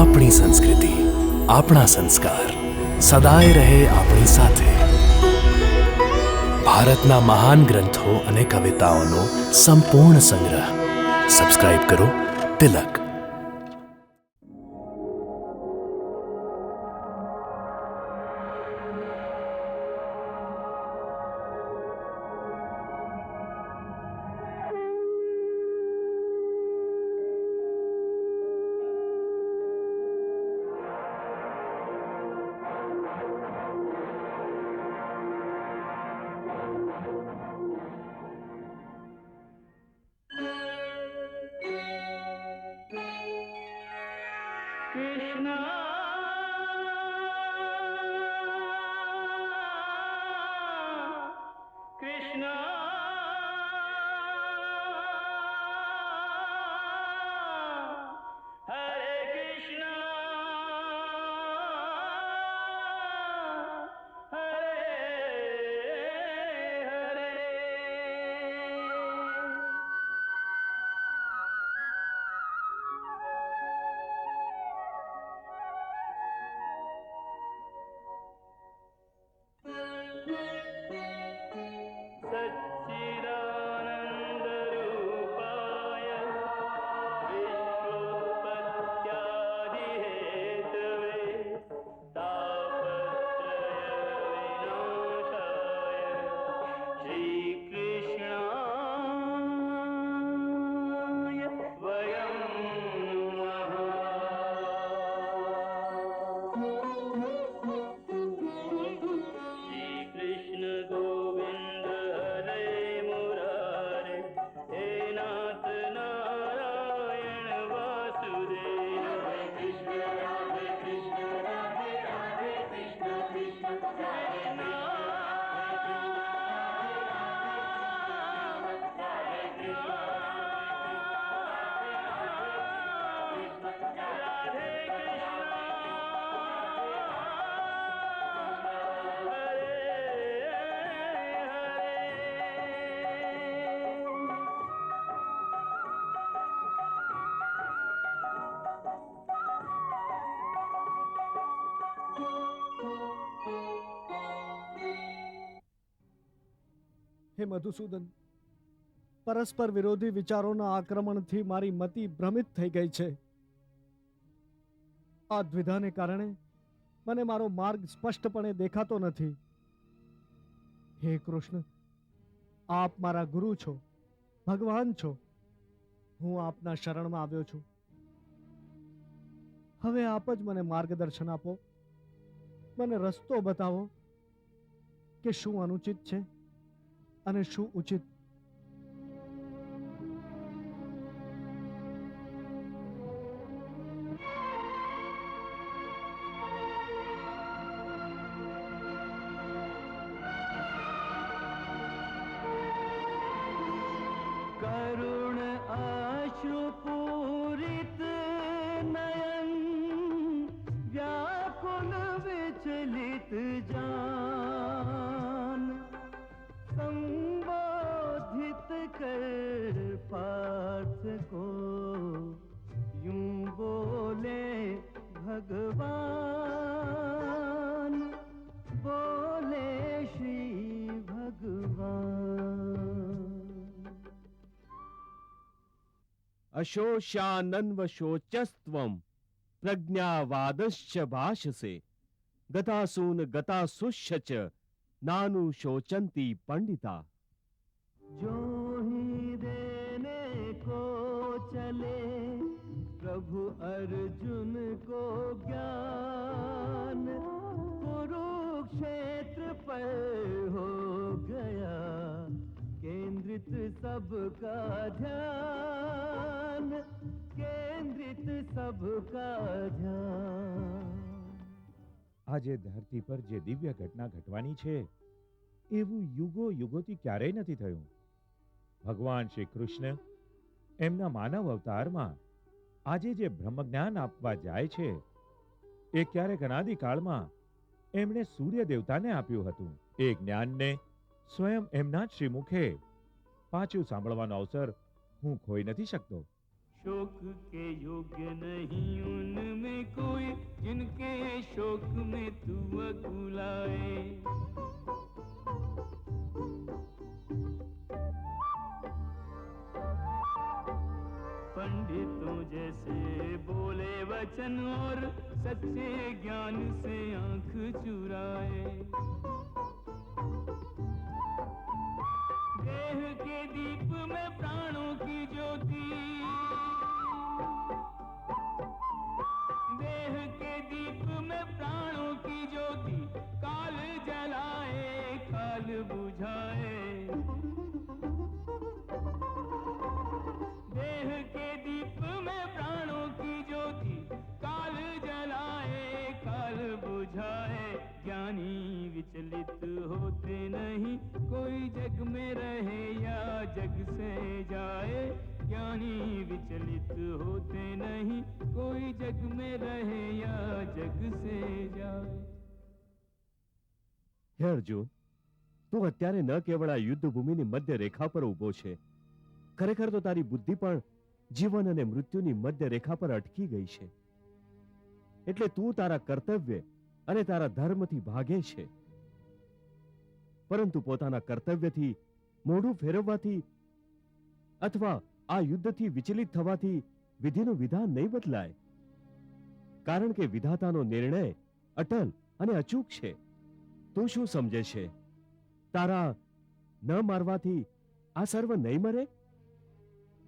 આપણી સંસ્કૃતિ, આપણા સંસ્કાર સદાય રહે આપણી સાથે. ભારતના મહાન ગ્રંથો અને કવિતાઓનો સંપૂર્ણ સંગ્રહ. સબસ્ક્રાઇબ કરો તિલક. હે મધુસૂદન, પરસ્પર વિરોધી વિચારોના આક્રમણથી મારી મતિ ભ્રમિત થઈ ગઈ છે. આ દ્વિધાને કારણે મને મારો માર્ગ સ્પષ્ટપણે દેખાતો નથી. હે કૃષ્ણ, આપ મારા ગુરુ છો, ભગવાન છો. હું આપના શરણમાં આવ્યો છું. હવે આપ જ મને માર્ગદર્શન આપો. મને રસ્તો બતાવો કે શું અનુચિત છે અને શું ઉચિત. करुण अश्रुपूरित नयन व्याकुल विचलित जान संबोधित कर पार्थ को यूं बोले भगवान, बोले श्री भगवान. अशोष्यानन्वशोचस्त्वं प्रज्ञावादश्च भाषसे गतासून गतासुश्च नानु शोचन्ति पंडिता. जो ही देने को चले प्रभु अर्जुन को ज्ञान, कुरुक्षेत्र पर हो गया केंद्रित सबका ध्यान, केंद्रित सबका ध्यान. આજે ધરતી પર જે દિવ્ય ઘટના ઘટવાની છે એવું યુગો યુગોથી ક્યારેય નથી થયું. ભગવાન શ્રી કૃષ્ણ એમના માનવ અવતારમાં આજે જે બ્રહ્મજ્ઞાન આપવા જાય છે એ ક્યારેક અનાદિકાળમાં એમણે સૂર્ય દેવતાને આપ્યું હતું. એ જ્ઞાનને સ્વયં એમના જ શ્રીમુખે પાછું સાંભળવાનો અવસર હું ખોઈ નથી શકતો. शोक के योग्य नहीं उनमें कोई, जिनके शोक में तू अकुलाए। पंडितों जैसे बोले वचन और सच्चे ज्ञान से आंख चुराए। देह के दीप में प्राणों की ज्योति, देह के दीप में प्राणों की ज्योति, काल जलाए काल बुझाए। देह के दीप में प्राणों की ज्योति, काल जलाए काल बुझाए। ज्ञानी विचलित होते नहीं, कोई जग में रहे या जग से जाए। ज्ञानी विचलित होते नहीं, कोई जग में रहे या जग से जाए। હે અર્જુન, તું અત્યારે ન કેવળ આ યુદ્ધ ભૂમિની મધ્ય રેખા પર ઊભો છે, ખરેખર તો તારી બુદ્ધિ પણ જીવન અને મૃત્યુની મધ્ય રેખા પર અટકી ગઈ છે. એટલે તું તારા કર્તવ્ય અને તારા ધર્મથી ભાગે છે, પરંતુ પોતાના કર્તવ્યથી મોઢું ફેરવવાથી અથવા આ યુદ્ધથી વિચલિત થવાથી વિધિનું વિધાન નહીં બદલાય, કારણ કે વિધાતાનો નિર્ણય અટલ અને અચૂક છે. તું શું સમજે છે? તારા ન મારવાથી આ સર્વ નહીં મરે?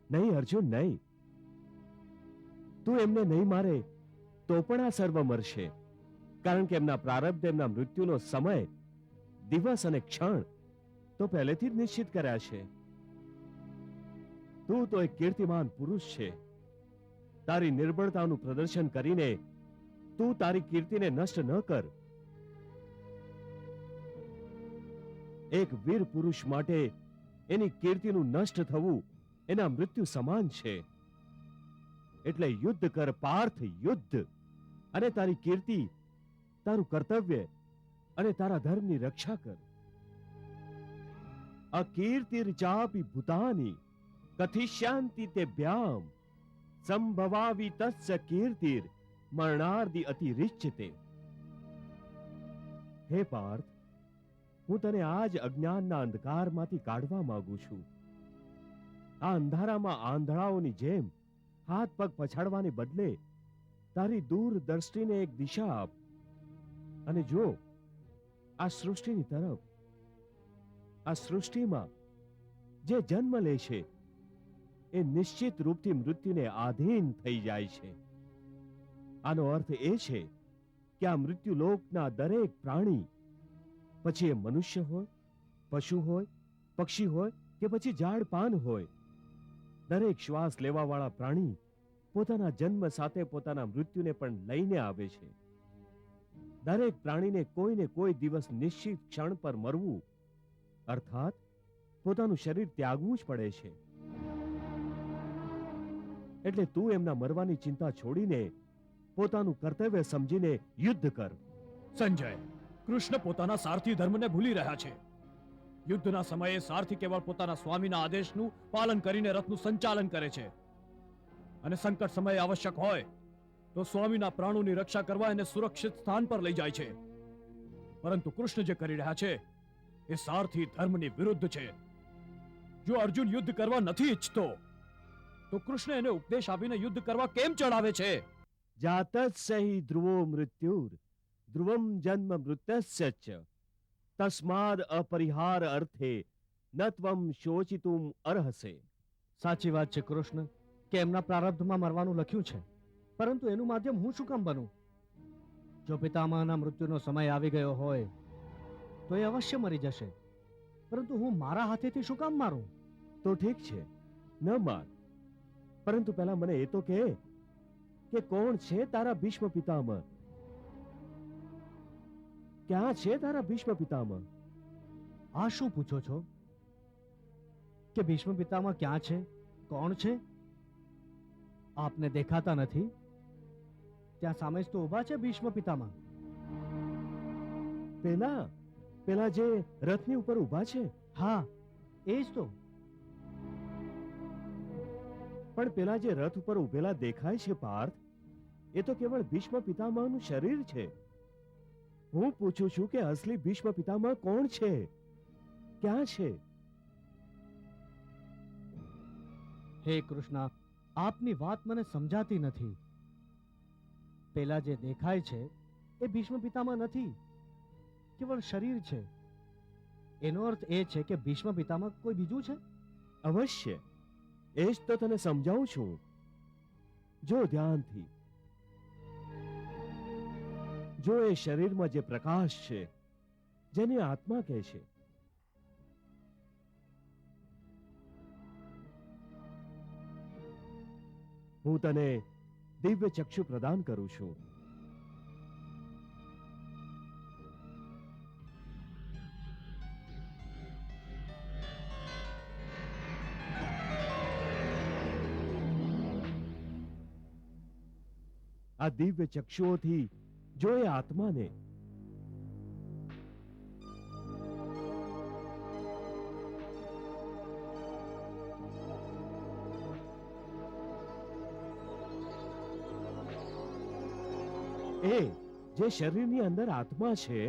નહીં અર્જુન, નહીં. તું એમને નહીં મારે તો પણ આ સર્વ મરશે, કારણ કે એમના પ્રારબ્ધ, એમના મૃત્યુનો સમય, દિવસ અને ક્ષણ તો પહેલેથી જ નિશ્ચિત કર્યા છે. તું તો એક કીર્તિમાન પુરુષ છે. તારી નિર્બળતાનું પ્રદર્શન કરીને તું તારી કીર્તિને નષ્ટ ન કર. એક વીર પુરુષ માટે એની કીર્તિનું નષ્ટ થવું એના મૃત્યુ સમાન છે. એટલે યુદ્ધ કર પાર્થ, યુદ્ધ, અને તારી કીર્તિ, તારું કર્તવ્ય અને તારા ધર્મની રક્ષા કર. અકીર્તિર્ચાપી ભૂતાની કથિષ્યાન્તિ તેભ્યામ સંભવાવી તસ્ય કીર્તિર મરણાર્ધિ અતિરિચ્યતે. હે પાર્થ, હું તને આજ અજ્ઞાનના અંધકારમાંથી કાઢવા માંગુ છું. આ અંધારામાં આંધળાઓની જેમ હાથ પગ પછાડવાને બદલે તારી દૂરદ્રષ્ટિને એક દિશા આપ અને જો આ સૃષ્ટિની તરફ. આ સૃષ્ટિમાં જે જન્મ લે છે એ નિશ્ચિત રૂપથી મૃત્યુને આધીન થઈ જાય છે. આનો અર્થ એ છે કે આ મૃત્યુલોકના દરેક પ્રાણી, પછી એ મનુષ્ય હોય, પશુ હોય, પક્ષી હોય કે પછી ઝાડ પાન હોય, દરેક શ્વાસ લેવાવાળા પ્રાણી પોતાના જન્મ સાથે પોતાના મૃત્યુને પણ લઈને આવે છે. દરેક પ્રાણીને કોઈને કોઈ દિવસ નિશ્ચિત ક્ષણ પર મરવું, અર્થાત પોતાનું શરીર ત્યાગવું જ પડે છે. એટલે તું એમના મરવાની ચિંતા છોડીને પોતાનું કર્તવ્ય સમજીને યુદ્ધ કર. સંજય, કૃષ્ણ પોતાના સારથી ધર્મને ભૂલી રહ્યા છે. યુદ્ધના સમયે સારથી કેવળ પોતાના સ્વામીના આદેશનું પાલન કરીને રથનું સંચાલન કરે છે, અને સંકટ સમયે આવશ્યક હોય તો સ્વામીના પ્રાણોની રક્ષા કરવા એને સુરક્ષિત સ્થાન પર લઈ જાય છે. પરંતુ કૃષ્ણ જે કરી રહ્યા છે એ સારથી ધર્મની વિરુદ્ધ છે. જો અર્જુન યુદ્ધ કરવા નથી ઈચ્છતો તો કૃષ્ણ એને ઉપદેશ આપીને યુદ્ધ કરવા કેમ ચડાવે છે? જાતસ્ય હિ ધ્રુવો મૃત્યુર ધ્રુવમ જન્મ મૃતસ્ય ચ તસ્માદ અપરિહાર અર્થે ન ત્વમ શોચિતુમ અર્હસે. સાચી વાત છે કૃષ્ણ કે એમના પ્રારબ્ધમાં મરવાનું લખ્યું છે, પરંતુ એનું માધ્યમ હું શું કામ બનું? જો પિતામહના મૃત્યુનો સમય આવી ગયો હોય તો એ અવશ્ય મરી જશે, પરંતુ હું મારા હાથેથી શું કામ મારું? તો ઠીક છે, ન માર, પરંતુ પહેલા મને એ તો કહે કે કોણ છે તારા ભીષ્મ પિતામહ? ક્યાં છે તારા ભીષ્મ પિતામહ? આ શું પૂછો છો કે ભીષ્મ પિતામહ ક્યાં છે, કોણ છે? આપને દેખાતા નથી? ત્યાં સામે જ તો ઊભા છે ભીષ્મ પિતામહ. પેલા જે રથની ઉપર ઊભા છે? હા, એ જ તો. પણ પેલા જે રથ ઉપર ઉભેલા દેખાય છે પાર્થ, એ તો કેવળ ભીષ્મ પિતામહનું શરીર છે. હું પૂછું છું કે અસલી ભીષ્મ પિતામહ કોણ છે, ક્યાં છે? હે કૃષ્ણ, આપની વાત મને સમજાતી નથી. પેલા જે દેખાય છે એ ભીષ્મ પિતામહ નથી, કેવળ શરીર છે. એનો અર્થ એ છે કે ભીષ્મ પિતામહ કોઈ બીજું છે. અવશ્ય, એ જ તો તને સમજાવું છું. જો ધ્યાનથી, જો એ શરીરમાં જે પ્રકાશ છે, જેને આત્મા કહે છે, હું તને દિવ્ય ચક્ષુ પ્રદાન કરું છું. આ દિવ્ય ચક્ષુઓથી જો એ આત્માને એ જે શરીરની અંદર આત્મા છે,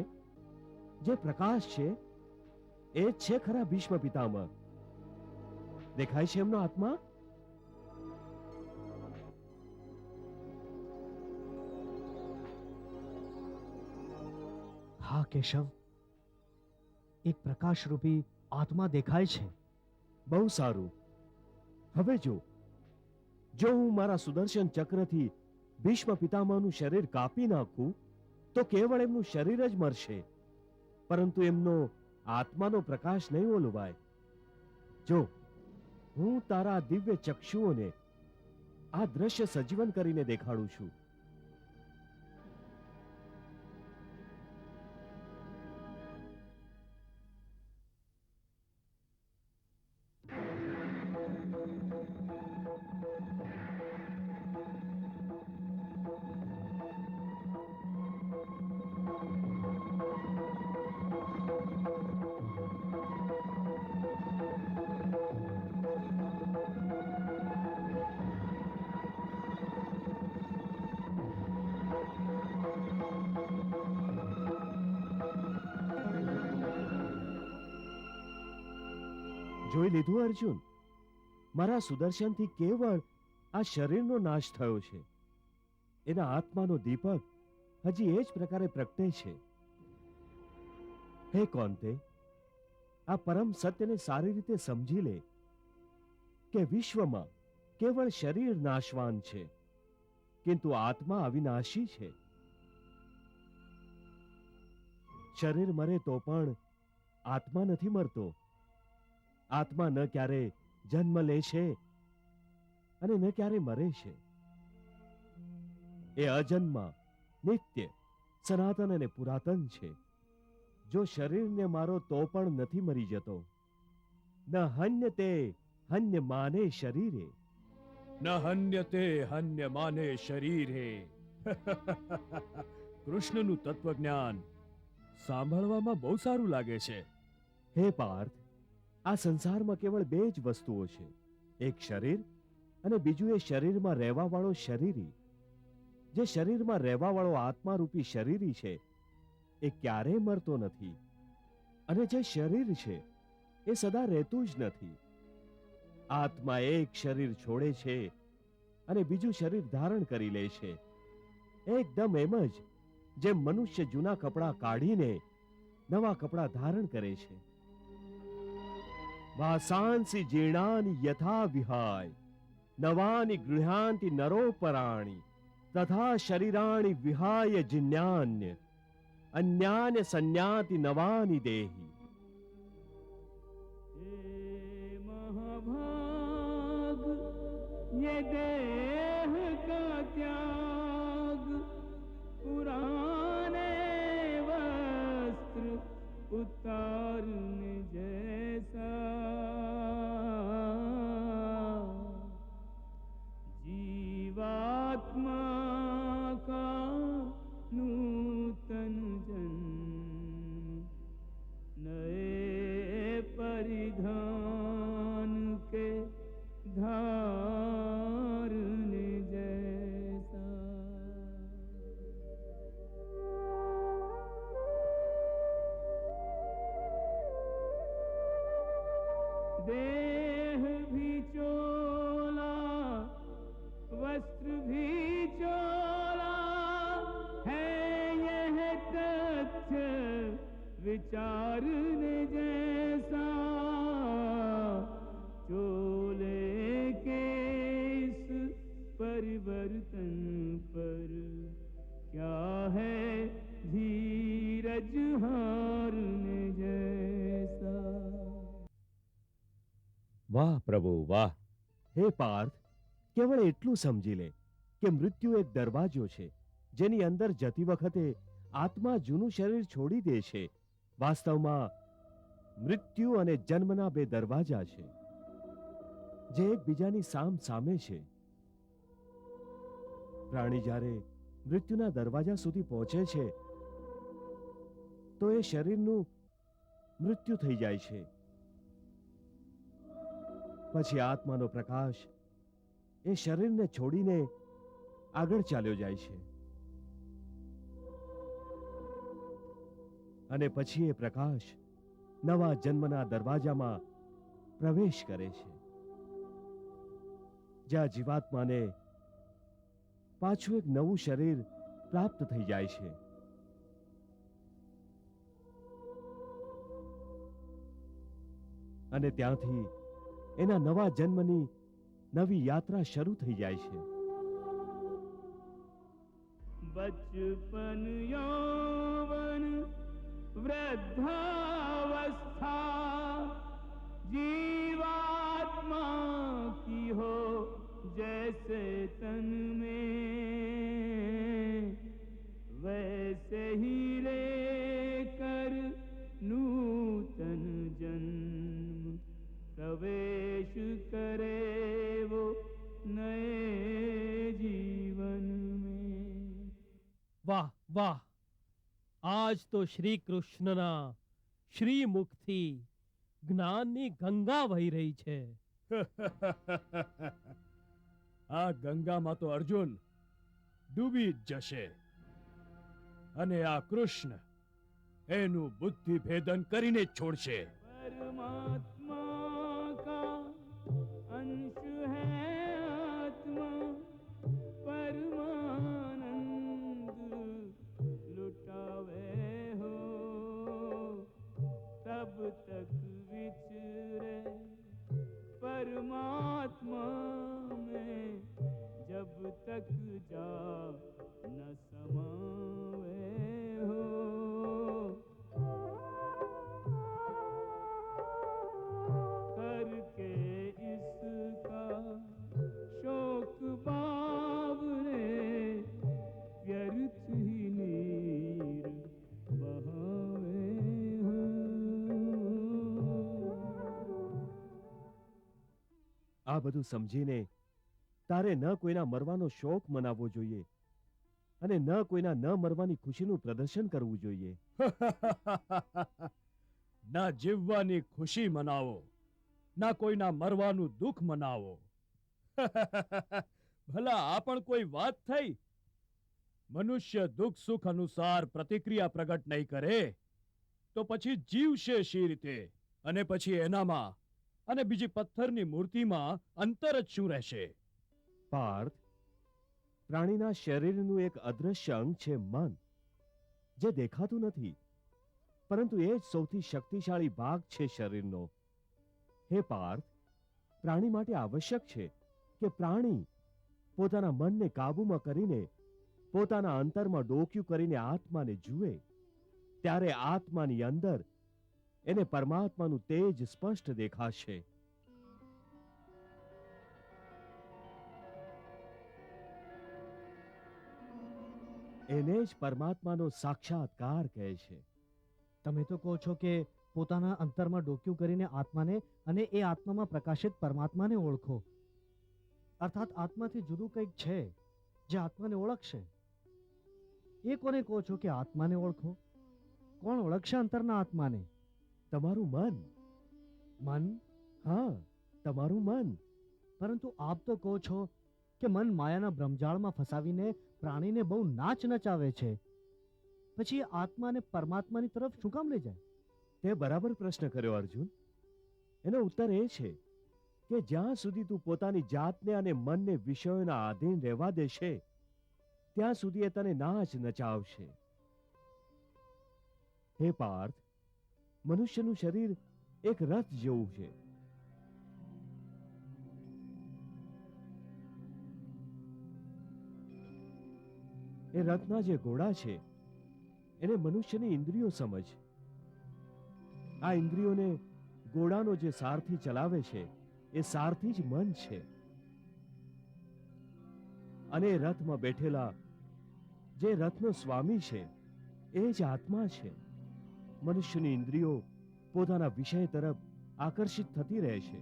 જે પ્રકાશ છે, એ જ છે ખરા ભીષ્મ પિતામહ. દેખાય છે એમનો આત્મા? હા કેશવ, એક પ્રકાશરૂપી આત્મા દેખાય છે. બહુ સારું. હવે જો હું મારા સુદર્શન ચક્રથી ભીષ્મ પિતામહનું શરીર કાપી નાખું તો કેવળ એમનું શરીર જ મરશે, પરંતુ એમનો આત્માનો પ્રકાશ નહીં ઓલવાય. જો હું તારા દિવ્ય ચક્ષુઓને આ દ્રશ્ય સજીવન કરીને દેખાડું છું. જોઈ લીધું અર્જુન, મારા સુદર્શનથી કેવળ આ શરીરનો નાશ થયો છે. એના આત્માનો દીપક હજી એ જ પ્રકારે પ્રગટે છે. હે કોંતે, આ પરમ સત્યને સારી રીતે સમજી લે કે વિશ્વમાં કેવળ શરીર નાશવાન છે, કિંતુ આત્મા અવિનાશી છે. શરીર મરે તો પણ આત્મા નથી મરતો. આત્મા ન ક્યારે જન્મ લે છે અને ન ક્યારે મરે છે. એ અજન્મા, નિત્ય, સનાતન અને પુરાતન છે. જો શરીરને મારો તો પણ નથી મરી જતો. ન હન્યતે હન્યમાને શરીરે. ન હન્યતે હન્યમાને શરીરે. કૃષ્ણનું તત્વજ્ઞાન સાંભળવામાં બહુ સારું લાગે છે. હે પાર્થ, આ સંસારમાં કેવળ બે જ વસ્તુઓ છે, એક શરીર અને બીજું એ શરીરમાં રહેવાવાળો શરીરી. જે શરીરમાં રહેવાવાળો આત્મારૂપી શરીરી છે એ ક્યારેય મરતો નથી, અને જે શરીર છે એ સદા રહેતું જ નથી. આત્મા એક શરીર છોડે છે અને બીજું શરીર ધારણ કરી લે છે, એકદમ એમ જ જેમ મનુષ્ય જૂના કપડાં કાઢીને નવા કપડાં ધારણ કરે છે. વાસાંસી જીર્ણાની યથા વિહાય નવાની ગૃહ્યાંતિ નરોપરાણી તથા શરીરાણી વિહાય જિન્યાન્ય અન્યાન્ય સંન્યાતિ નવાની દેહી. हे महाभाग ये देह का त्याग पुराने वस्त्र उतारने जैसा जीवात्मा का नूतन जन्म नए परिधान के धारण भी चोला है यह तथ्य विचारने जैसा। चोले के इस परिवर्तन पर क्या है धीरज हारने जैसा। વાહ પ્રભુ વાહ. હે પાર્થ, કેવળ એટલું સમજી લે કે મૃત્યુ એક દરવાજો છે જેની અંદર જતી વખતે આત્મા જૂનું શરીર છોડી દે છે. વાસ્તવમાં મૃત્યુ અને જન્મના બે દરવાજા છે જે એકબીજાની સામ સામે છે. પ્રાણી જ્યારે મૃત્યુના દરવાજા સુધી પહોંચે છે તો એ શરીરનું મૃત્યુ થઈ જાય છે. પછી આત્માનો પ્રકાશ એ શરીરને છોડીને આગળ ચાલ્યો જાય છે અને પછી એ પ્રકાશ નવા જન્મના દરવાજામાં પ્રવેશ કરે છે જ્યાં જીવાત્માને પાછું એક નવું શરીર પ્રાપ્ત થઈ જાય છે. અને ત્યાંથી એના નવા જન્મની નવી યાત્રા શરૂ થઈ જાય છે. बचपन यौवन वृद्धावस्था जीवात्मा की हो जैसे तन में, वैसे ही लेकर नूतन जन्म प्रवेश करे वो नए जीवन में। વાહ વાહ, આજ તો શ્રી કૃષ્ણના શ્રી મુખથી જ્ઞાનની ગંગા વહી રહી છે. આ ગંગામાં તો અર્જુન ડૂબી જ જશે અને આ કૃષ્ણ એનું બુદ્ધિ ભેદન કરીને જ છોડશે. परमात्मा का अंश है आत्मा, परमानंद लुटावे हो तब तक विचरे परमात्मा में, जब तक जा न समावे हो। करके इसका शोक बावरे व्यर्थ ही नीर बहावे हो। આ બધું સમજીને તારે ન કોઈના મરવાનો શોક મનાવવો જોઈએ અને ન કોઈના ન મરવાની ખુશીનું પ્રદર્શન કરવું જોઈએ. ના જીવવાની ખુશી મનાવો, ના કોઈના મરવાનું દુઃખ મનાવો. ભલા આ પણ કોઈ વાત થઈ? મનુષ્ય દુઃખ સુખ અનુસાર પ્રતિક્રિયા પ્રગટ નહીં કરે તો પછી જીવશે શી રીતે? અને પછી એનામાં અને બીજી પથ્થરની મૂર્તિમાં અંતર જ શું રહેશે? પાર્થ, પ્રાણીના શરીરનું એક અદૃશ્ય અંગ છે મન, જે દેખાતું નથી, પરંતુ એ જ સૌથી શક્તિશાળી ભાગ છે શરીરનો. હે પાર્થ, પ્રાણી માટે આવશ્યક છે કે પ્રાણી પોતાના મનને કાબૂમાં કરીને પોતાના અંતરમાં ડોક્યું કરીને આત્માને જુએ, ત્યારે આત્માની અંદર એને પરમાત્માનું તેજ સ્પષ્ટ દેખાશે. એને જ પરમાત્માનો સાક્ષાત્કાર કહે છે. તમે તો કહો છો કે પોતાના અંતરમાં ડોક્યું કરીને આત્માને અને એ આત્મામાં પ્રકાશિત પરમાત્માને ઓળખો, અર્થાત આત્માથી જુદું કંઈક છે જે આત્માને ઓળખશે. એ કોને કહો છો કે આત્માને ઓળખો? કોણ ઓળખશે અંતરના આત્માને? તમારું મન. મન? હા, તમારું મન. પરંતુ આપ તો કહો છો કે મન માયાના બ્રહ્મજાળમાં ફસાવીને પ્રાણીને બહુ નાચ નચાવે છે, પછી એ આત્માને પરમાત્માની તરફ શું કામ લઈ જાય? તે બરાબર પ્રશ્ન કર્યો અર્જુન. એનો ઉત્તર એ છે કે જ્યાં સુધી તું પોતાની જાતને અને મનને વિષયોના આધીન રહેવા દેશે ત્યાં સુધી એ તને નાચ નચાવશે. હે પાર્થ, મનુષ્યનું શરીર એક રથ જેવું છે. એ રથના જે ઘોડા છે એને મનુષ્યની ઇન્દ્રિયો સમજ. આ ઇન્દ્રિયોને ઘોડાનો જે સારથી ચલાવે છે એ સારથી જ મન છે. અને એ રથમાં બેઠેલા જે રથનો સ્વામી છે એ જ આત્મા છે. મનુષ્યની ઇન્દ્રિયો પોતાના વિષય તરફ આકર્ષિત થતી રહે છે.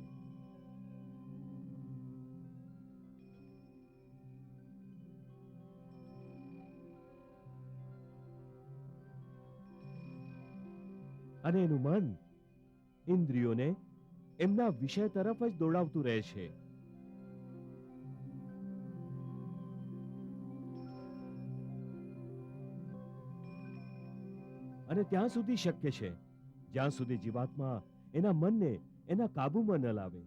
અને એનું મન ઇન્દ્રિયોને એમના વિષય તરફ જ દોડાવતું રહે છે. અને ત્યાં સુધી શક્ય છે જ્યાં સુધી જીવાત્મા એના મનને એના કાબુમાં ન લાવે.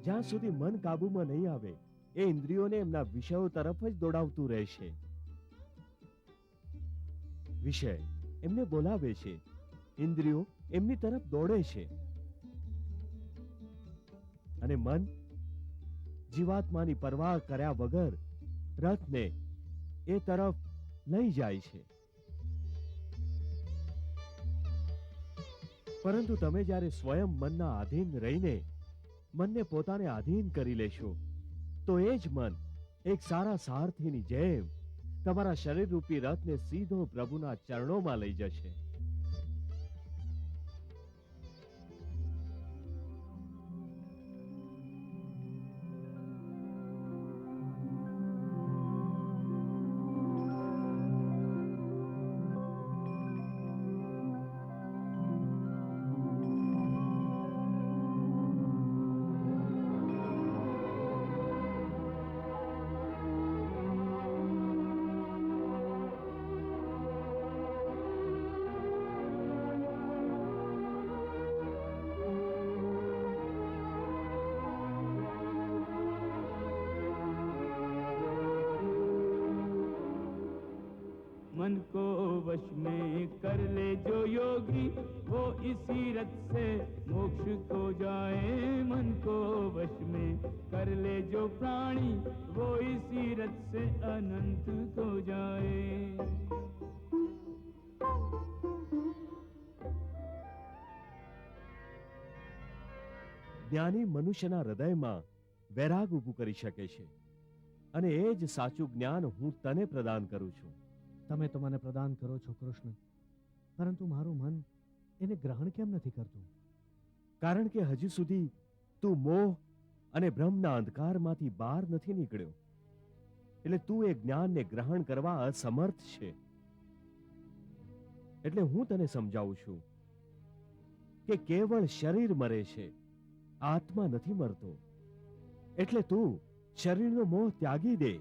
જ્યાં સુધી મન કાબુમાં નહીં આવે એ ઇન્દ્રિયોને એમના વિષયો તરફ જ દોડાવતું રહેશે. વિષય એમને બોલાવે છે, ઇન્દ્રિયો એમની તરફ દોડે છે અને મન જીવાત્માની પરવાહ કર્યા વગર રથને એ તરફ લઈ જાય છે. પરંતુ તમે જ્યારે સ્વયં મનના આધીન રહીને મનને પોતાને આધીન કરી લેશો તો એ જ મન એક સારા સારથીની જેમ તમારા શરીર રૂપી રથને સીધો પ્રભુના ચરણોમાં લઈ જશે. मन को वश में कर ले जो योगी, वो इसी रथ से मोक्ष को जाए। मन को वश में कर ले जो प्राणी, वो इसी रथ से अनंत को जाए। જ્ઞાની મનુષ્યના હૃદયમાં વૈરાગ ઊભું કરી શકે છે અને એ જ સાચું જ્ઞાન હું તને પ્રદાન કરું છું. તમે તો મને પ્રદાન કરો છો કૃષ્ણ, પરંતુ મારું મન એને ગ્રહણ કેમ નથી કરતું? કારણ કે હજુ સુધી તું મોહ અને ભ્રમના અંધકારમાંથી બહાર નથી નીકળ્યો, એટલે તું એ જ્ઞાનને ગ્રહણ કરવા અસમર્થ છે. એટલે હું તને સમજાવું છું કે કેવળ શરીર મરે છે, આત્મા નથી મરતો. એટલે તું શરીરનો મોહ ત્યાગી દે,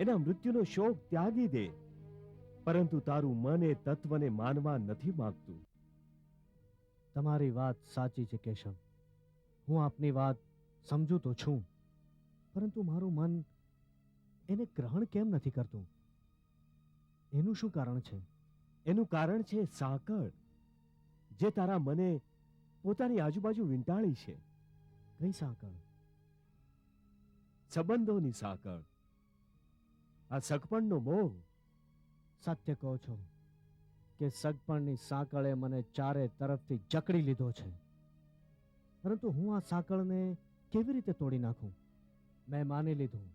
એના મૃત્યુનો શોક ત્યાગી દે, પરંતુ તારું મન એ તત્વને માનવા નથી માંગતું. તમારી વાત સાચી છે કેશવ, હું આપની વાત સમજુ તો છું, પરંતુ મારું મન એને ગ્રહણ કેમ નથી કરતું? એનું શું કારણ છે? એનું કારણ છે સાંકળ, જે તારા મને પોતાની આજુબાજુ વીંટાળી છે. કઈ સાંકળ? સંબંધોની સાંકળ, આ સગપણનો મોહ. સત્ય કહો છો કે સગપણની સાંકળે મને ચારે તરફથી જકડી લીધો છે, પરંતુ હું આ સાંકળને કેવી રીતે તોડી નાખું? મેં માની લીધું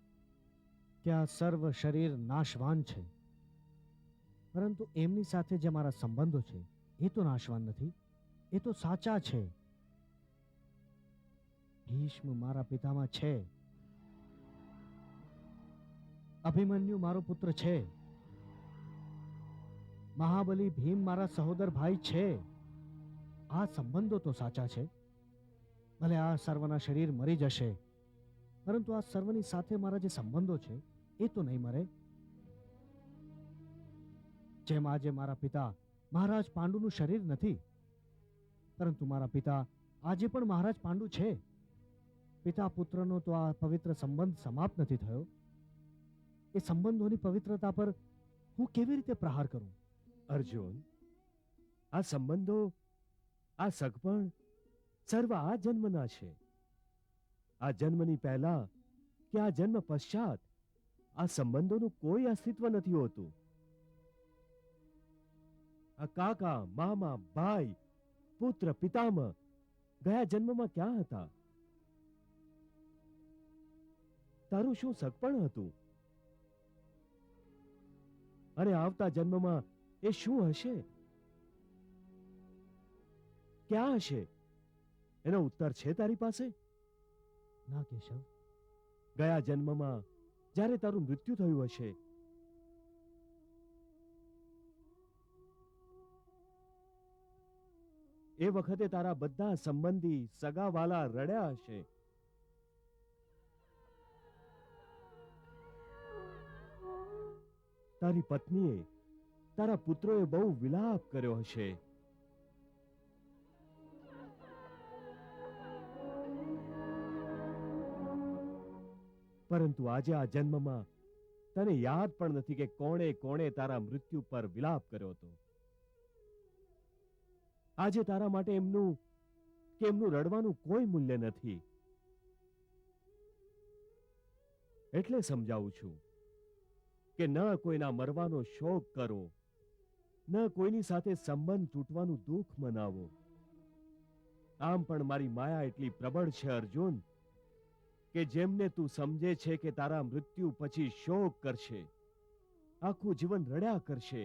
કે આ સર્વ શરીર નાશવાન છે, પરંતુ એમની સાથે જે મારા સંબંધો છે એ તો નાશવાન નથી, એ તો સાચા છે. ભીષ્મ મારા પિતામાં છે, અભિમન્યુ મારો પુત્ર છે, મહાબલી ભીમ મારા સહોદર ભાઈ છે. આ સંબંધો તો સાચા છે. ભલે આ સર્વના શરીર મરી જશે, પરંતુ આ સર્વની સાથે મારા જે સંબંધો છે એ તો નહીં મરે. જેમ આજે મારા પિતા મહારાજ પાંડુનું શરીર નથી, પરંતુ મારા પિતા આજે પણ મહારાજ પાંડુ છે. પિતા પુત્રનો તો આ પવિત્ર સંબંધ સમાપ્ત નથી થયો. એ સંબંધોની પવિત્રતા પર હું કેવી રીતે પ્રહાર કરું? અર્જુન, આ સંબંધો, આ સગપણ સર્વ આ જન્મના છે. આ જન્મની પહેલા કે આ જન્મ પશ્ચાત આ સંબંધોનું કોઈ અસ્તિત્વ નથી હોતું. આ કાકા, મામા, ભાઈ, પુત્ર, પિતામહ ગયા જન્મમાં ક્યાં હતા? તારું શું સગપણ હતું? અને આવતા જન્મમાં એ શું હશે? ક્યાં હશે? એનો ઉત્તર છે તારી પાસે? ના કેશવ, ગયા જન્મમાં જ્યારે તારું મૃત્યુ થયું હશે, એ વખતે તારા બધા સંબંધી સગાવાલા રડ્યા હશે. તારી પત્નીએ, તારા પુત્રોએ બહુ વિલાપ કર્યો હશે. પરંતુ આજે આ જન્મમાં તને યાદ પણ નથી કે કોણે કોણે તારા મૃત્યુ પર વિલાપ કર્યો હતો. આજે તારા માટે એમનું રડવાનું કોઈ મૂલ્ય નથી. એટલે સમજાવું છું કે ન કોઈના મરવાનો શોક કરો, ન કોઈની સાથે સંબંધ તૂટવાનું દુઃખ મનાવો. આમ પણ મારી માયા એટલી પ્રબળ છે અર્જુન, કે જેમને તું સમજે છે કે તારા મૃત્યુ પછી શોક કરશે, આખું જીવન રડ્યા કરશે,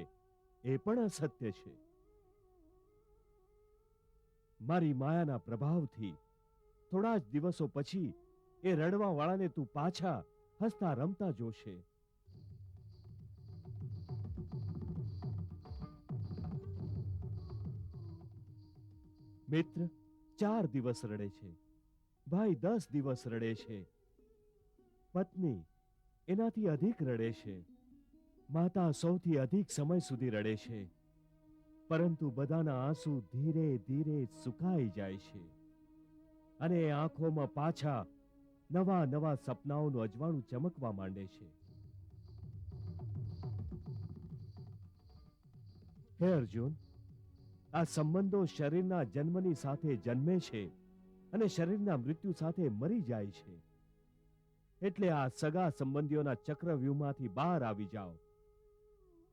એ પણ અસત્ય છે. મારી માયાના પ્રભાવથી થોડા જ દિવસો પછી એ રડવા વાળાને તું પાછા હસતા રમતા જોશે. મિત્ર 4 દિવસ રડે છે, ભાઈ 10 દિવસ રડે છે, પત્ની એનાથી અધિક રડે છે, માતા સૌથી અધિક સમય સુધી રડે છે. પરંતુ બધાના આંસુ ધીરે ધીરે સુકાઈ જાય છે અને આંખોમાં પાછા નવા નવા સપનાઓનું અજવાળું ચમકવા માંડે છે. હે અર્જુન, આ સંબંધો શરીરના જન્મની સાથે જન્મે છે અને શરીરના મૃત્યુ સાથે મરી જાય છે. એટલે આ સગા સંબંધીઓના ચક્રવ્યૂહમાંથી બહાર આવી જાઓ.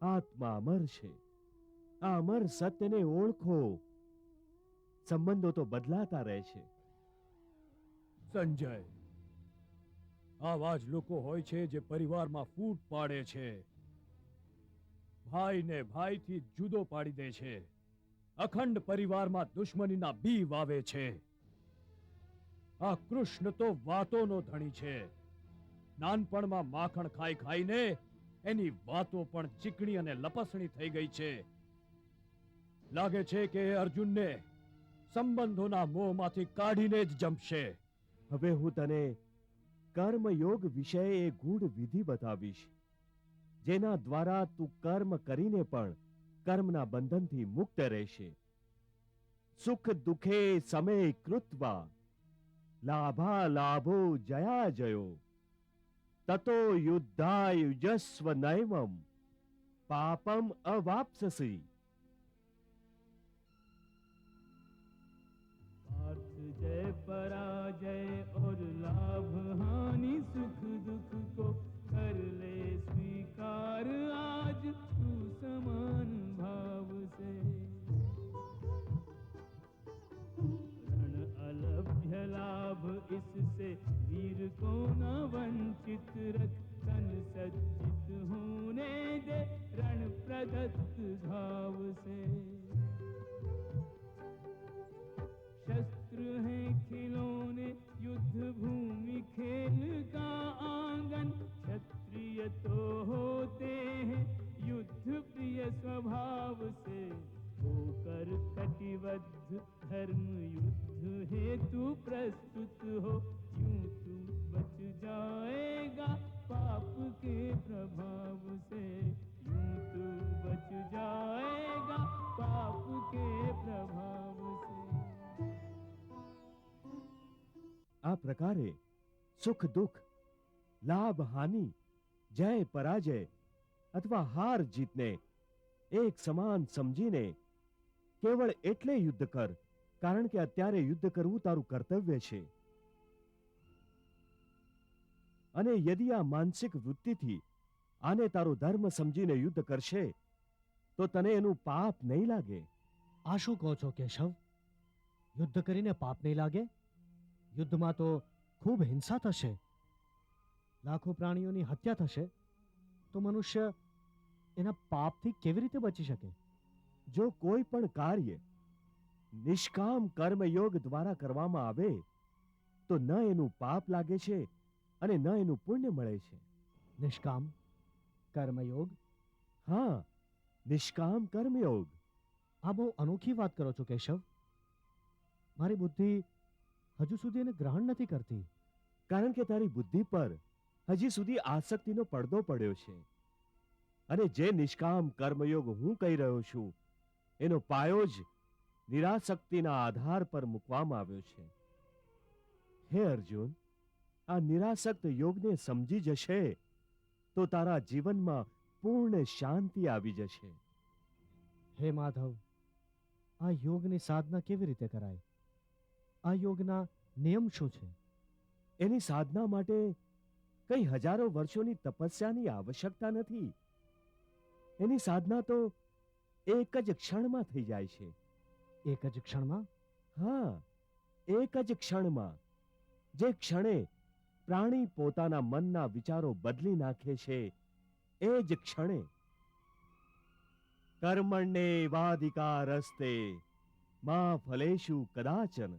આત્મા અમર છે. આ અમર સત્યને ઓળખો. સંબંધો તો બદલાતા રહે છે. સંજય, આવા જ લોકો હોય છે જે પરિવારમાં ફૂટ પાડે છે, ભાઈને ભાઈથી જુદો પાડી દે છે, અખંડ પરિવારમાં દુશ્મનીના બી વાવે છે. આ કૃષ્ણ તો વાતોનો ધણી છે. નાનપણમાં માખણ ખાઈ ખાઈને એની વાતો પણ ચીકણી અને લપસણી થઈ ગઈ છે. લાગે છે કે એ અર્જુનને સંબંધોના મોહમાંથી કાઢીને જ જંપશે. હવે હું તને કર્મયોગ વિશે એ ગૂઢ વિધિ બતાવીશ, જેના દ્વારા તું કર્મ કરીને પણ કર્મના બંધનથી મુક્ત રહેશે. સુખ દુઃખે સમે કૃત્વા લાભા લાભો જયા જયો તતો યુદ્ધાયુજસ્વ નૈવમ પાપમ અવાપ્સસી. पार्थ जय पराजय और लाभ हानि सुख दुख को कर ले स्वीकार आज तू समान भाव से. रण अलभ्य लाभ इससे वीर को न वंचित रख, तन सज्जित होने दे रण प्रदत्त घाव से. शस्त्र हैं खिलौने युद्ध भूमि खेल का आंगन, क्षत्रिय तो होते हैं युद्ध प्रिय स्वभाव से. होकर कटिबद्ध धर्म युद्ध हेतु प्रस्तुत हो, यूं तू बच जाएगा पाप के प्रभाव से. यूं तू बच जाएगा पाप के प्रभाव से. આ પ્રકારે સુખ દુઃખ, લાભ હાનિ, જય પરાજય અથવા હાર જીતને એક સમાન સમજીને કેવળ એટલે યુદ્ધ કર કારણ કે અત્યારે યુદ્ધ કરવું તારું કર્તવ્ય છે. અને યદિ આ માનસિક વૃત્તિથી આને તારો ધર્મ સમજીને યુદ્ધ કરશે તો તને એનું પાપ નહીં લાગે. આ શું કહો છો કેશવ? યુદ્ધ કરીને પાપ નહીં લાગે? યુદ્ધમાં તો ખૂબ હિંસા થશે, લાખો પ્રાણીઓની હત્યા થશે, તો મનુષ્ય એના પાપથી કેવી રીતે બચી શકે? જો કોઈ પણ કાર્ય નિષ્કામ કર્મયોગ દ્વારા કરવામાં આવે તો ન એનું પાપ લાગે છે અને ન એનું પુણ્ય મળે છે. નિષ્કામ કર્મયોગ? હા, નિષ્કામ કર્મયોગ. આ બહુ અનોખી વાત કરો છો કેશવ. મારી બુદ્ધિ હજુ સુધી એને ગ્રહણ નથી કરતી. કારણ કે તારી બુદ્ધિ પર હજી સુધી આસક્તિનો પડદો પડ્યો છે. અને જે નિષ્કામ કર્મયોગ હું કહી રહ્યો છું એનો પાયો જ નિરાસક્તિના આધાર પર મૂકવામાં આવ્યો છે. હે અર્જુન, આ નિરાસક્ત યોગને સમજી જશે તો તારા જીવનમાં પૂર્ણ શાંતિ આવી જશે. હે માધવ, આ યોગની સાધના કેવી રીતે કરાય? આ યોગના નિયમ શું છે? એની સાધના માટે કઈ હજારો વર્ષોની તપસ્યાની આવશ્યકતા નથી. એની સાધના તો એક જ ક્ષણમાં થઈ જાય છે. એક જ ક્ષણમાં? હા, એક જ ક્ષણમાં. જે ક્ષણે પ્રાણી પોતાના મનના વિચારો બદલી નાખે છે એ જ ક્ષણે. કર્મણ્યે વાધિકારસ્તે મા ફલેષુ કદાચન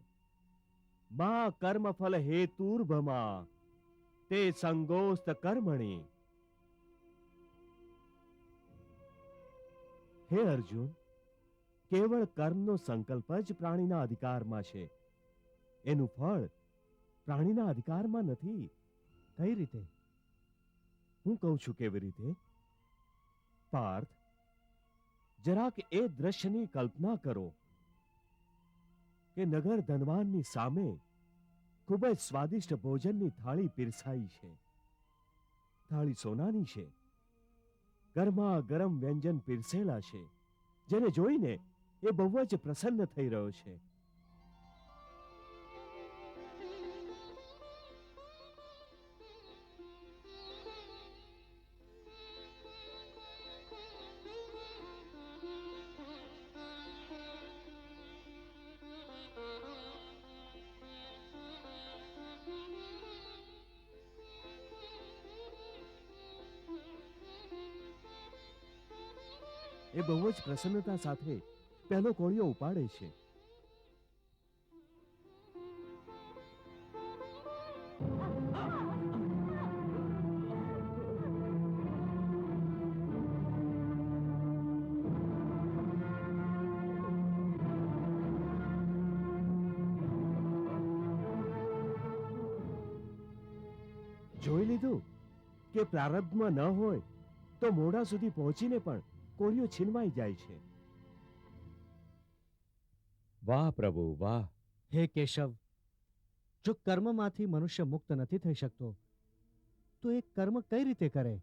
મા કર્મફલ હેતુર્ભમા તે સંગોસ્ત કર્મણિ. હે અર્જુન, કેવળ કર્મનો સંકલ્પ જ પ્રાણીના અધિકારમાં છે. એનું ફળ પ્રાણીના અધિકારમાં નથી. કઈ રીતે? હું કહું છું કેવી રીતે. પાર્થ, જરાક એ દ્રશ્યની કલ્પના કરો કે નગર ધનવાનની સામે ખૂબ જ સ્વાદિષ્ટ ભોજનની થાળી પીરસાઈ છે. થાળી સોનાની છે, ગરમા ગરમ વ્યંજન પીરસેલા છે, જેને જોઈને એ બહુ જ પ્રસન્ન થઈ રહ્યો છે. એ બહુ જ પ્રસન્નતા સાથે પહેલો કોળિયો ઉપાડે છે. જોઈ લીધું કે પ્રારબ્ધમાં ન હોય તો મોડા સુધી પહોંચીને પણ કોળિયો છીનવાઈ જાય છે. વાહ પ્રભુ વાહ! હે કેશવ, જો કર્મમાંથી મનુષ્ય મુક્ત નથી થઈ શકતો તો એ કર્મ કઈ રીતે કરે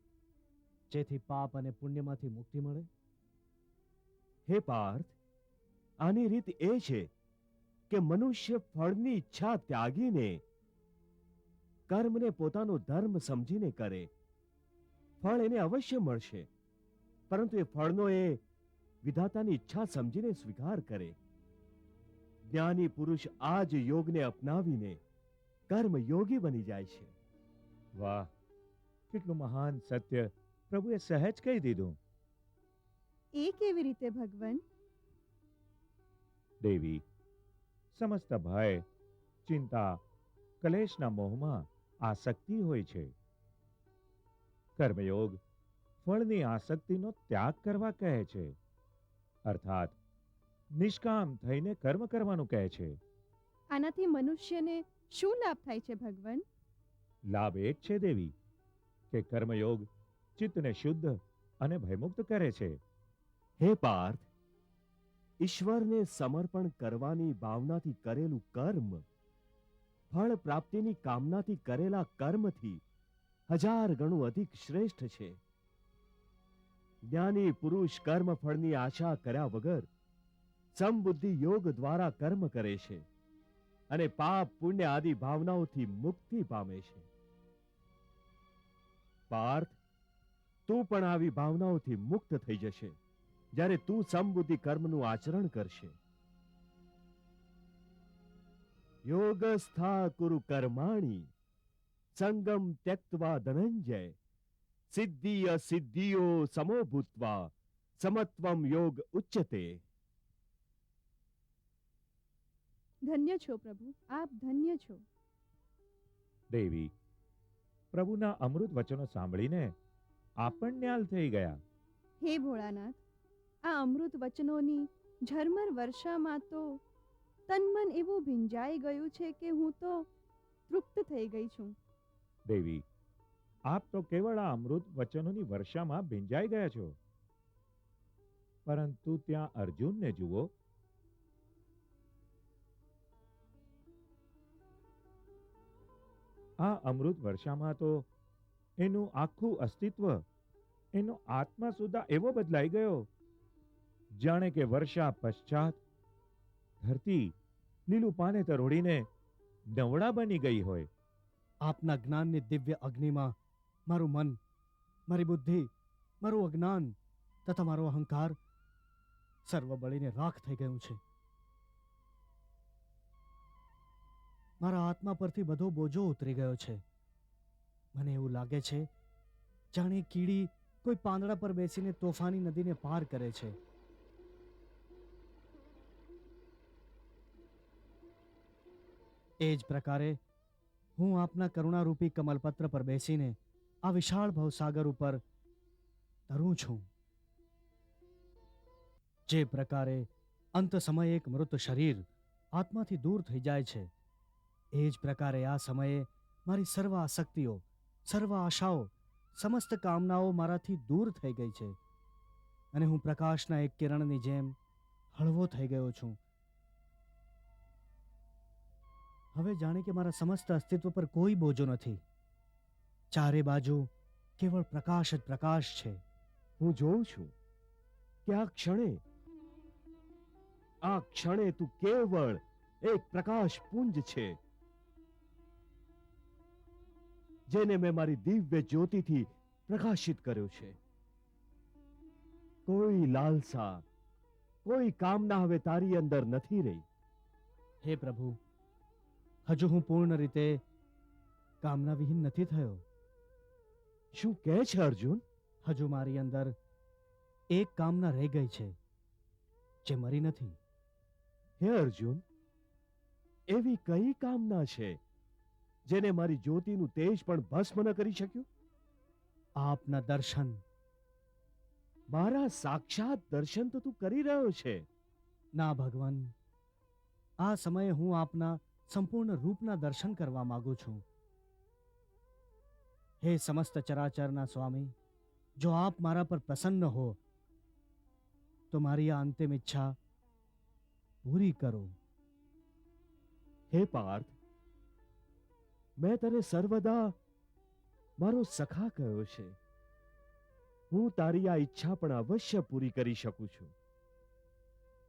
જેથી પાપ અને પુણ્યમાંથી મુક્તિ મળે? હે પાર્થ, આની રીત એ છે કે મનુષ્ય ફળની ઈચ્છા ત્યાગીને કર્મને પોતાનો ધર્મ સમજીને કરે. ફળ એને અવશ્ય મળશે, પરંતુ એ ફળનો એ વિધાતાની ઈચ્છા સમજીને સ્વીકાર કરે. જ્ઞાની પુરુષ આ જ યોગને અપનાવીને કર્મ યોગી બની જાય છે. વાહ! કેટલું મહાન સત્ય પ્રભુએ સહેજ કહી દીધું. એ કેવી રીતે ભગવાન? દેવી, સમસ્ત ભય, ચિંતા, કલેશના મોહમાં આસક્તિ હોય છે. કર્મયોગ ફળની આસક્તિનો ત્યાગ કરવા કહે છે, અર્થાત નિષ્કામ થઈને કર્મ કરવાનું કહે છે. આનાથી મનુષ્યને શું લાભ થાય છે ભગવાન? લાભ એક છે દેવી કે કર્મયોગ ચિત્તને શુદ્ધ અને ભયમુક્ત કરે છે. હે પાર્થ, ઈશ્વરને સમર્પણ કરવાની ભાવનાથી કરેલું કર્મ ફળ પ્રાપ્તિની કામનાથી કરેલા કર્મથી 1000 ગણું અધિક શ્રેષ્ઠ છે. જ્ઞાની પુરુષ કર્મ ફળની આશા કર્યા વગર સમબુદ્ધિ યોગ દ્વારા કર્મ કરે છે અને પાપ પુણ્ય આદિ ભાવનાઓથી મુક્તિ પામે છે. પાર્થ, તું પણ આવી ભાવનાઓથી મુક્ત થઈ જશે જ્યારે તું સમબુદ્ધિ કર્મનું આચરણ કરશે. યોગસ્થા કુરુ કર્માણી સંગમ ત્યક્ત્વા ધનંજય સિદ્ધિ અસિદ્ધિઓ સમો ભૂત્વા સમત્વમ યોગ ઉચ્યતે. ધન્ય છો પ્રભુ, આપ ધન્ય છો. દેવી, પ્રભુના અમૃત વચનો સાંભળીને આપણ ન્યાલ થઈ ગયા. હે ભોળાનાથ, આ અમૃત વચનોની ઝરમર વર્ષામાં તો તનમન એવું ભીંજાઈ ગયું છે કે હું તો તૃપ્ત થઈ ગઈ છું. દેવી, આપ તો કેવળ આ અમૃત વચનોની વર્ષામાં ભીંજાઈ ગયા છો, પરંતુ ત્યાં અર્જુનને જુઓ. આ અમૃત વર્ષામાં તો એનું આખું અસ્તિત્વ, એનો આત્મા સુદ્ધા એવો બદલાઈ ગયો જાણે કે વર્ષા પશ્ચાત ધરતી લીલું પાનેતર ઓઢીને નવડા બની ગઈ હોય. આપના જ્ઞાનની દિવ્ય અગ્નિમાં મારું મન, મારી બુદ્ધિ, મારું અજ્ઞાન તથા મારો અહંકાર સર્વ બળીને રાખ થઈ ગયું છે. મારા આત્મા પરથી બધો બોજો ઉતરી ગયો છે. મને એવું લાગે છે જાણે કીડી કોઈ પાંદડા પર બેસીને તોફાની નદીને પાર કરે છે. એ જ પ્રકારે હું આપના કરુણારૂપી કમલપત્ર પર બેસીને આ વિશાળ ભવસાગર ઉપર તરું છું. જે પ્રકારે અંત સમયે એક મૃત શરીર આત્માથી દૂર થઈ જાય છે, એ જ પ્રકારે આ સમયે મારી સર્વ આસક્તિઓ, સર્વ આશાઓ, સમસ્ત કામનાઓ મારાથી દૂર થઈ ગઈ છે અને હું પ્રકાશના એક કિરણની જેમ હળવો થઈ ગયો છું. હવે જાણે કે મારા સમસ્ત અસ્તિત્વ પર કોઈ બોજો નથી. ચારે બાજુ કેવળ પ્રકાશ જ પ્રકાશ છે. હું જોઉં છું કે આ ક્ષણે તું કેવળ એક પ્રકાશ પુંજ છે, જેને મેં મારી દિવ્ય જ્યોતિથી પ્રકાશિત કર્યો છે. કોઈ લાલસા, કોઈ કામના હવે તારી અંદર નથી રહી. હે પ્રભુ, હજુ હું પૂર્ણ રીતે કામના વિહીન નથી થયો. શું કહે છે અર્જુન? હજુ મારી અંદર એક કામના રહી ગઈ છે જે મરી નથી. હે અર્જુન, એવી કઈ કામના છે જેને મારી જ્યોતિનું તેજ પણ ભસ્મ ન કરી શક્યું? આપના દર્શન. મારા સાક્ષાત દર્શન તો તું કરી રહ્યો છે. ના ભગવાન, આ સમયે હું આપના સંપૂર્ણ રૂપના દર્શન કરવા માંગુ છું. હે સમસ્ત ચરાચરના સ્વામી, જો આપ મારા પર પ્રસન્ન હો તો મારી આ અંતિમ ઈચ્છા પૂરી કરો. હે પાર્થ, મેં તને સર્વદા મારો સખા કહ્યો છે. હું તારી આ ઈચ્છા પણ અવશ્ય પૂરી કરી શકું છું,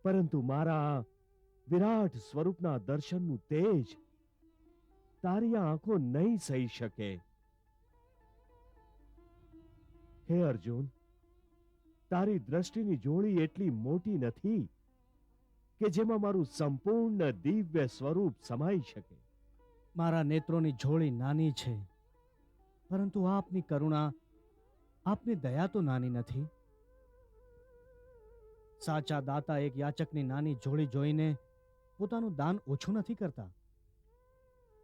પરંતુ મારા આ વિરાટ સ્વરૂપના દર્શનનું તેજ તારી આ આંખો નહીં સહી શકે. હે અર્જુન, તારી દ્રષ્ટિની જોડી એટલી મોટી નથી કે જેમાં મારું સંપૂર્ણ દિવ્ય સ્વરૂપ સમાઈ શકે. મારા નેત્રોની જોડી નાની છે, પરંતુ આપની કરુણા, આપની દયા તો નાની નથી. સાચા દાતા એક યાચકની નાની જોડી જોઈને પોતાનું દાન ઓછું નથી કરતા.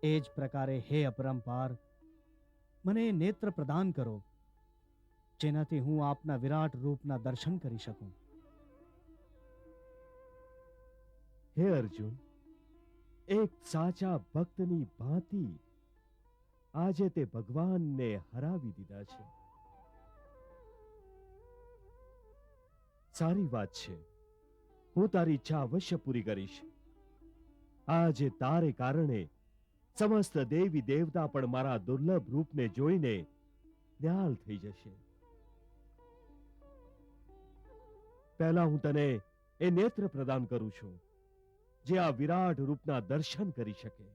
એ જ પ્રકારે હે અપરંપાર, મને એ નેત્ર પ્રદાન કરો જેનાથી હું આપના વિરાટ રૂપના દર્શન કરી શકું. હે અર્જુન, એક સાચા ભક્તની ભાંતિ આજે તે ભગવાનને હરાવી દીધા છે. સારી વાત છે, હું તારી ઈચ્છા અવશ્ય પૂરી કરીશ. આજે તારે કારણે સમસ્ત દેવી દેવતા પણ મારા દુર્લભ રૂપને જોઈને નિહાલ થઈ જશે. પહેલા હું તને એ નેત્ર પ્રદાન કરું છું જે આ વિરાટ રૂપના દર્શન કરી શકે.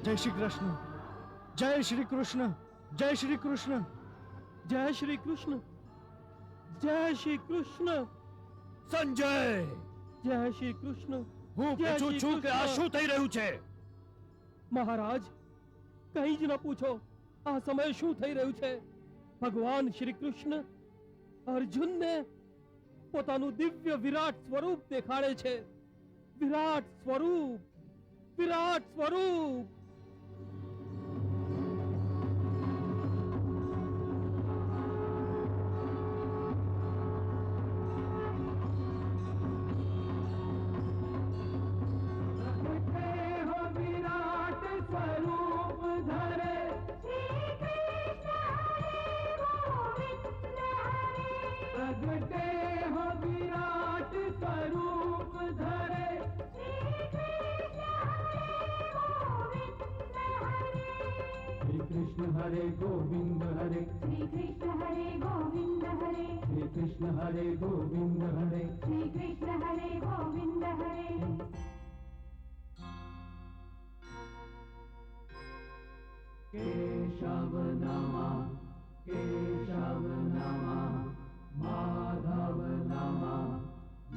જય શ્રી કૃષ્ણ, જય શ્રી કૃષ્ણ, જય શ્રી કૃષ્ણ. જય શ્રી કૃષ્ણ, જય શ્રી કૃષ્ણ, સંજય, જય શ્રી કૃષ્ણ. હું જય પૂછું શ્રી છું કે આ કૃષ્ણ. શું થઈ રહ્યું છે? મહારાજ, કંઈ જ ન પૂછો. આ સમયે શું થઈ રહ્યું છે? ભગવાન શ્રી કૃષ્ણ અર્જુનને પોતાનું દિવ્ય વિરાટ સ્વરૂપ દેખાડે છે. વિરાટ સ્વરૂપ, વિરાટ સ્વરૂપ. कृष्ण हरे गोविंद हरे, श्री कृष्ण हरे गोविंद हरे, श्री कृष्ण हरे गोविंद हरे, श्री कृष्ण हरे गोविंद हरे. केशव नमः, केशव नमः, माधव नमः,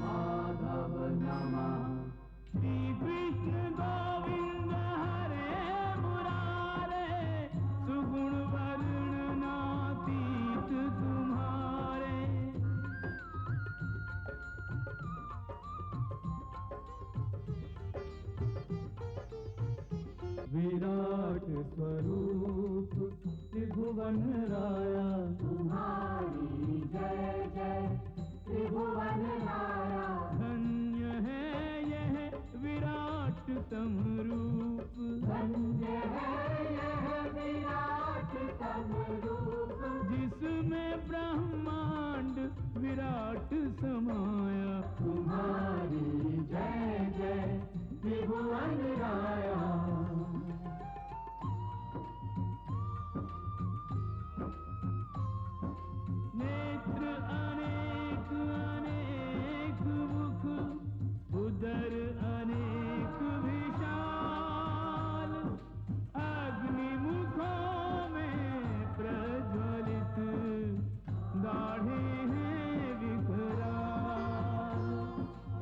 माधव नमः. श्री कृष्ण गोविंद हरे मुरारे, सुगुण वरुण नातीत तुम्हारे. विराट स्वरूप त्रिभुवन राया, तुम्हारी जय जय त्रिभुवन राया. धन्य है यह विराट तम रूप, धन्य है यह विराट तम रूप, जिसमें ब्रह्मांड विराट समाया. तुम्हारी जय जय त्रिभुवन राया. नेत्र अनेक अनेक मुख, उदर अनेक विशाल, अग्नि मुखों में प्रज्वलित, दाढ़े हैं विकराल.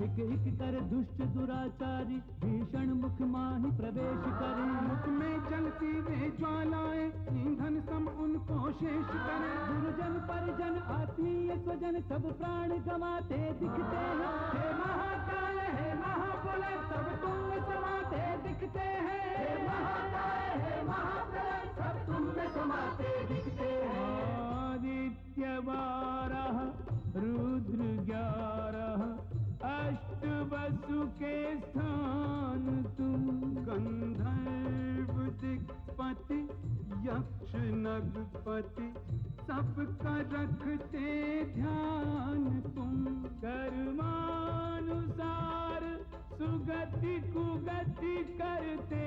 एक एक कर दुष्ट दुराचारी, भीषण मुख माहि प्रवेश करे. मुख में जलती वे ज्वालाएं, ईंधन सम उनको शेष करे. गुरुजन परिजन आत्मीय स्वजन सब प्राण गंवाते दिखते हैं. हे महाकाल हे महाप्रलय सब तुम में समाते दिखते हैं. हे महाकाल हे महाप्रलय सब तुम में समाते दिखते हैं. आदित्य 12 रुद्र 11, अष्ट वसु के स्थान तुम. गंधर्व दिक्पति यक्ष नगपति, सबका रखते ध्यान तुम. कर्मानुसार सुगति कुगति करते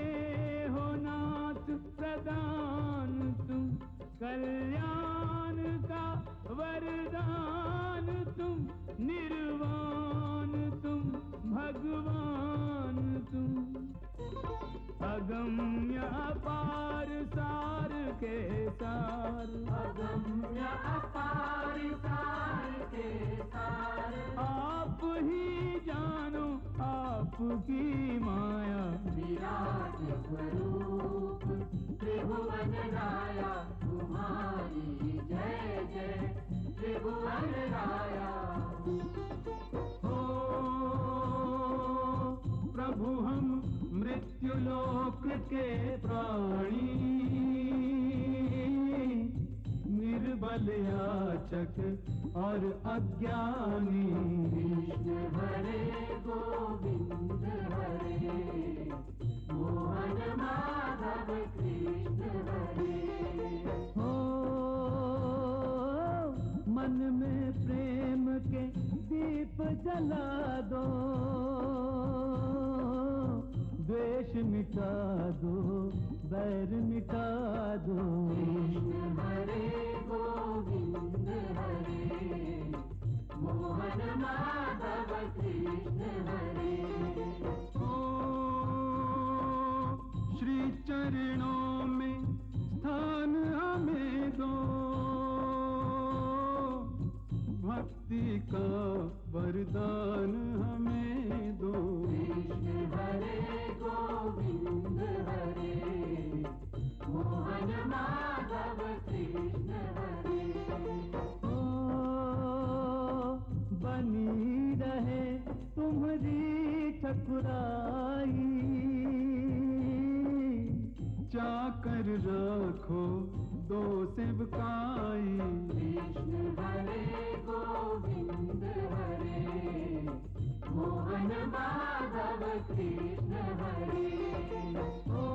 हो नाथ प्रदान तुम, कल्याण का वरदान तुम, निर्वाण तुम, भगवान तुम। अगम्य अपार सार के सार, अगम्य अपार सार के सार, आप ही जानो आपकी माया, विराट स्वरूप त्रिभुवन राया, तुम्हारी जय जय त्रिभुवन राया। हो प्रभु हम मृत्युलोक के प्राणी, निर्बल याचक और अज्ञानी, कृष्ण हरे गोविंद हरे, मोहन माधव कृष्ण हरे। हो मन में प्रेम के दीप जला दो, द्वेष मिटा दो, बैर मिटा दो, कृष्ण हरे गोविंद हरे, मोहन माधव कृष्ण हरे। ओ श्री चरणों में स्थान हमें दो, भक्ति का वरदान हमें दो, कृष्ण हरे गोविंद हरे, मोहन माधव कृष्ण हरे। ओ बनी रहे तुम्हारी ठकुराई, चाकर रखो दो सेवकाई, कृष्ण हरे गोविंद हरे, मोहन माधव कृष्ण हरे। ओ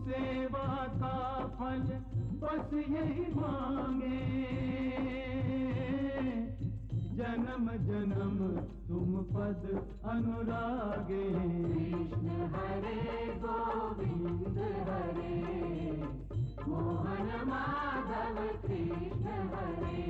सेवा का फल बस यही मांगे, जन्म जन्म तुम पद अनुरागे, कृष्ण हरे गोविंद हरे, मोहन माधव कृष्ण हरे।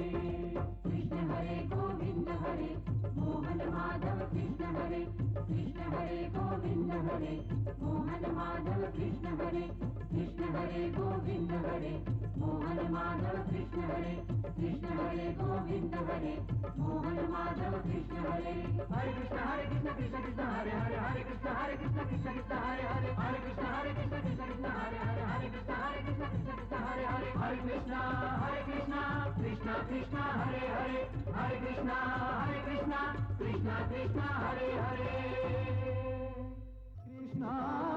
कृष्ण हरे गोविंद हरे, मोहन माधव कृष्ण हरे, कृष्ण हरे गोविंद हरे, मोहन माधव कृष्ण हरे, कृष्ण हरे गोविंद हरे, मोहन माधव कृष्ण हरे, कृष्ण हरे गोविंद हरे, मोहन माधव कृष्ण हरे। हरे कृष्ण कृष्ण कृष्ण हरे हरे, हरे कृष्ण कृष्ण कृष्ण हरे हरे, हरे कृष्ण कृष्ण कृष्ण हरे हरे, हरे कृष्ण कृष्ण कृष्ण हरे हरे, हरे कृष्ण कृष्ण कृष्ण हरे हरे, हरे कृष्ण कृष्ण कृष्ण हरे हरे। कृष्ण